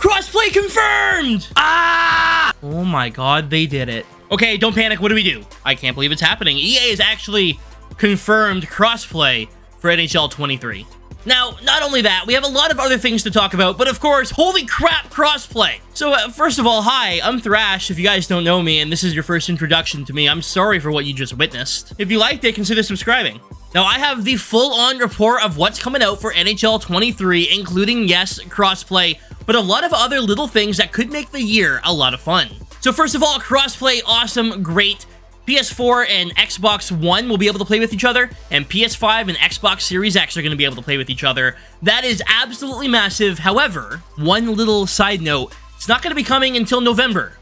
Crossplay confirmed! Ah! Oh my god, they did it. Okay, don't panic. What do we do? I can't believe it's happening. EA is actually confirmed crossplay for NHL 23. Now, not only that, we have a lot of other things to talk about, but of course, holy crap, crossplay! So, first of all, hi, I'm Thrash, if you guys don't know me, and this is your first introduction to me. I'm sorry for what you just witnessed. If you liked it, consider subscribing. Now, I have the full-on report of what's coming out for NHL 23, including, yes, crossplay, but a lot of other little things that could make the year a lot of fun. So first of all, crossplay, awesome, great. PS4 and Xbox One will be able to play with each other, and PS5 and Xbox Series X are going to be able to play with each other. That is absolutely massive. However, one little side note, it's not going to be coming until November.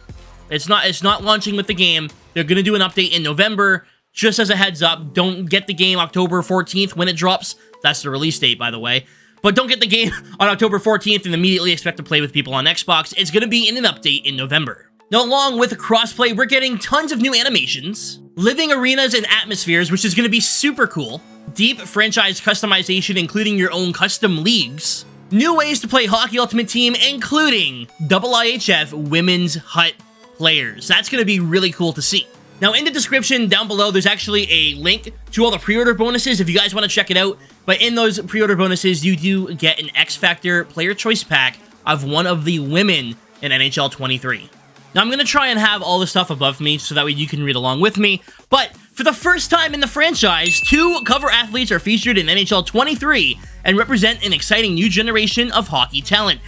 It's not launching with the game. They're going to do an update in November. Just as a heads up, don't get the game October 14th when it drops. That's the release date, by the way. But don't get the game on October 14th and immediately expect to play with people on Xbox. It's going to be in an update in November. Now, along with crossplay, we're getting tons of new animations, living arenas and atmospheres, which is going to be super cool, deep franchise customization, including your own custom leagues, new ways to play Hockey Ultimate Team, including IIHF Women's Hut players. That's going to be really cool to see. Now, in the description down below, there's actually a link to all the pre-order bonuses if you guys want to check it out. But in those pre-order bonuses, you do get an X Factor player choice pack of one of the women in NHL 23. Now, I'm going to try and have all the stuff above me so that way you can read along with me. But for the first time in the franchise, 2 cover athletes are featured in NHL 23 and represent an exciting new generation of hockey talent.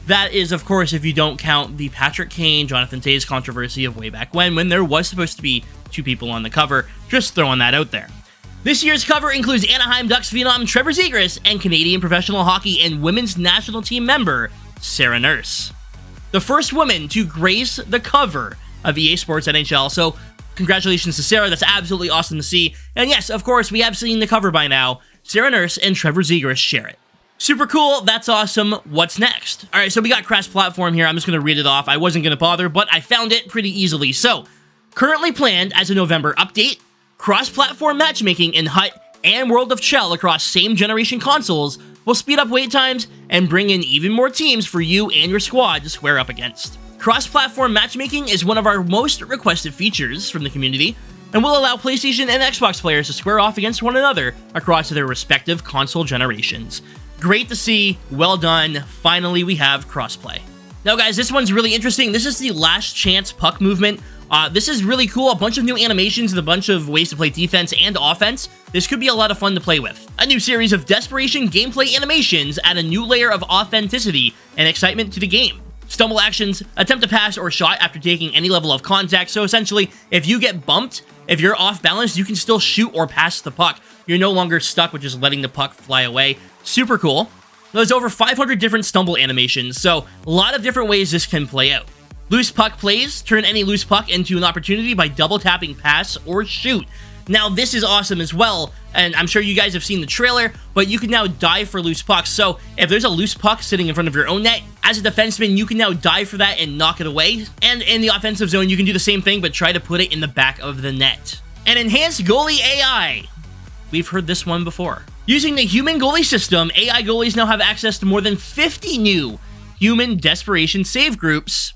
That is, of course, if you don't count the Patrick Kane, Jonathan Toews controversy of way back when there was supposed to be 2 people on the cover. Just throwing that out there. This year's cover includes Anaheim Ducks phenom Trevor Zegras and Canadian professional hockey and women's national team member Sarah Nurse, the first woman to grace the cover of EA Sports NHL. So congratulations to Sarah. That's absolutely awesome to see. And yes, of course, we have seen the cover by now. Sarah Nurse and Trevor Zegras share it. Super cool. That's awesome. What's next? All right, so we got cross-platform here. I'm just going to read it off. I wasn't going to bother, but I found it pretty easily. So, currently planned as a November update, cross-platform matchmaking in Hut and World of Chell across same-generation consoles will speed up wait times and bring in even more teams for you and your squad to square up against. Cross-platform matchmaking is one of our most requested features from the community, and will allow PlayStation and Xbox players to square off against one another across their respective console generations. Great to see. Well done. Finally, we have crossplay. Now, guys, this one's really interesting. This is the last chance puck movement. This is really cool. A bunch of new animations and a bunch of ways to play defense and offense. This could be a lot of fun to play with. A new series of desperation gameplay animations add a new layer of authenticity and excitement to the game. Stumble actions, attempt a pass or shot after taking any level of contact. So essentially, if you get bumped, if you're off balance, you can still shoot or pass the puck. You're no longer stuck with just letting the puck fly away. Super cool. There's over 500 different stumble animations, so a lot of different ways this can play out. Loose puck plays turn any loose puck into an opportunity by double tapping pass or shoot. Now, this is awesome as well, and I'm sure you guys have seen the trailer, but you can now dive for loose pucks. So if there's a loose puck sitting in front of your own net, as a defenseman, you can now dive for that and knock it away. And in the offensive zone, you can do the same thing, but try to put it in the back of the net. An enhanced Goalie Ai. We've heard this one before. Using the human goalie system, AI goalies now have access to more than 50 new human desperation save groups,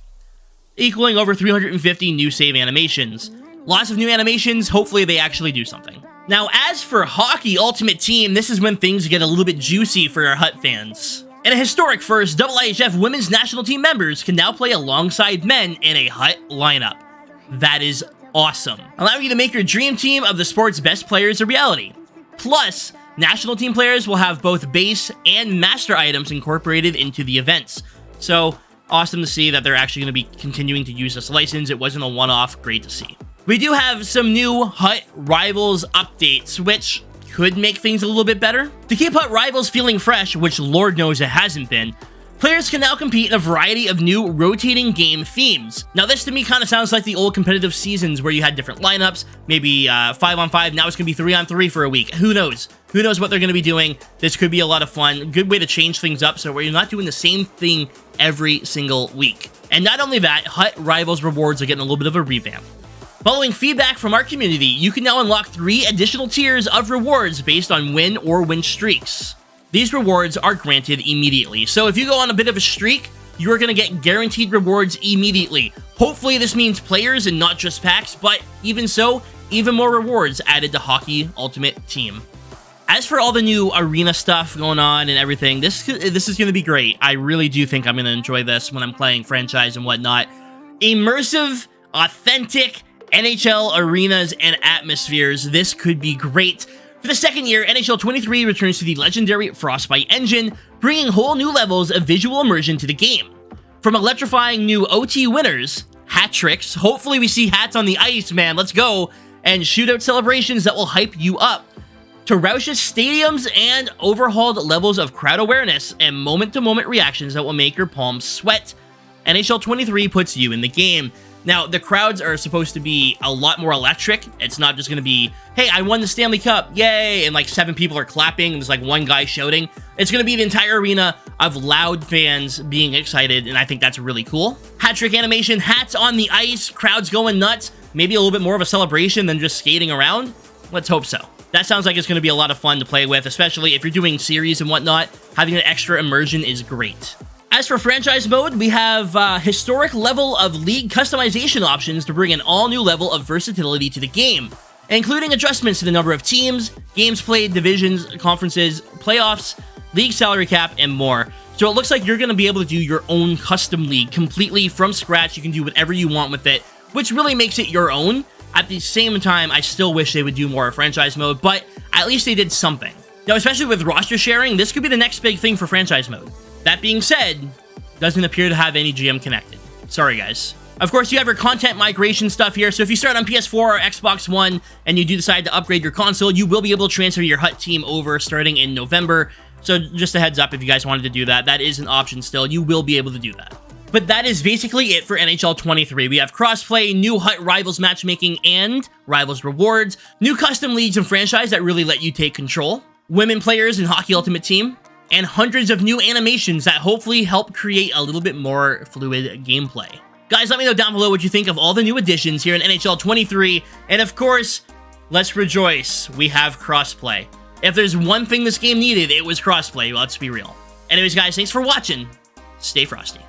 equaling over 350 new save animations. Lots of new animations, hopefully they actually do something. Now, as for Hockey Ultimate Team, this is when things get a little bit juicy for our Hut fans. In a historic first, IIHF women's national team members can now play alongside men in a Hut lineup. That is awesome. Allowing you to make your dream team of the sport's best players a reality. Plus, national team players will have both base and master items incorporated into the events. So, awesome to see that they're actually going to be continuing to use this license. It wasn't a one-off. Great to see. We do have some new Hut Rivals updates, which could make things a little bit better. To keep Hut Rivals feeling fresh, which Lord knows it hasn't been, players can now compete in a variety of new rotating game themes. Now, this to me kind of sounds like the old competitive seasons where you had different lineups, maybe 5-on-5, now it's going to be 3-on-3 for a week. Who knows? Who knows what they're going to be doing? This could be a lot of fun. Good way to change things up so where you're not doing the same thing every single week. And not only that, Hut Rivals rewards are getting a little bit of a revamp. Following feedback from our community, you can now unlock 3 additional tiers of rewards based on win or win streaks. These rewards are granted immediately, so if you go on a bit of a streak, you are going to get guaranteed rewards immediately. Hopefully this means players and not just packs, but even so, even more rewards added to Hockey Ultimate Team. As for all the new arena stuff going on and everything, this is going to be great. I really do think I'm going to enjoy this when I'm playing franchise and whatnot. Immersive, authentic NHL arenas and atmospheres. This could be great. For the second year, NHL 23 returns to the legendary Frostbite engine, bringing whole new levels of visual immersion to the game. From electrifying new OT winners, hat tricks, hopefully we see hats on the ice, man, let's go, and shootout celebrations that will hype you up, to raucous stadiums and overhauled levels of crowd awareness and moment-to-moment reactions that will make your palms sweat, NHL 23 puts you in the game. Now, the crowds are supposed to be a lot more electric. It's not just going to be, hey, I won the Stanley Cup, yay, and like 7 people are clapping, and there's like 1 guy shouting. It's going to be the entire arena of loud fans being excited, and I think that's really cool. Hat trick animation, hats on the ice, crowds going nuts, maybe a little bit more of a celebration than just skating around. Let's hope so. That sounds like it's going to be a lot of fun to play with, especially if you're doing series and whatnot. Having an extra immersion is great. As for franchise mode, we have historic level of league customization options to bring an all-new level of versatility to the game, including adjustments to the number of teams, games played, divisions, conferences, playoffs, league salary cap, and more. So it looks like you're going to be able to do your own custom league completely from scratch. You can do whatever you want with it, which really makes it your own. At the same time, I still wish they would do more franchise mode, but at least they did something. Now, especially with roster sharing, this could be the next big thing for franchise mode. That being said, doesn't appear to have any GM connected. Sorry, guys. Of course, you have your content migration stuff here, so if you start on PS4 or Xbox One and you do decide to upgrade your console, you will be able to transfer your HUT team over starting in November. So just a heads up, if you guys wanted to do that, that is an option still. You will be able to do that. But that is basically it for NHL 23. We have crossplay, new HUT Rivals matchmaking, and Rivals rewards, new custom leagues and franchise that really let you take control, women players in Hockey Ultimate Team, and hundreds of new animations that hopefully help create a little bit more fluid gameplay. Guys, let me know down below what you think of all the new additions here in NHL 23, and of course, let's rejoice, we have crossplay. If there's one thing this game needed, it was crossplay, let's be real. Anyways, guys, thanks for watching. Stay frosty.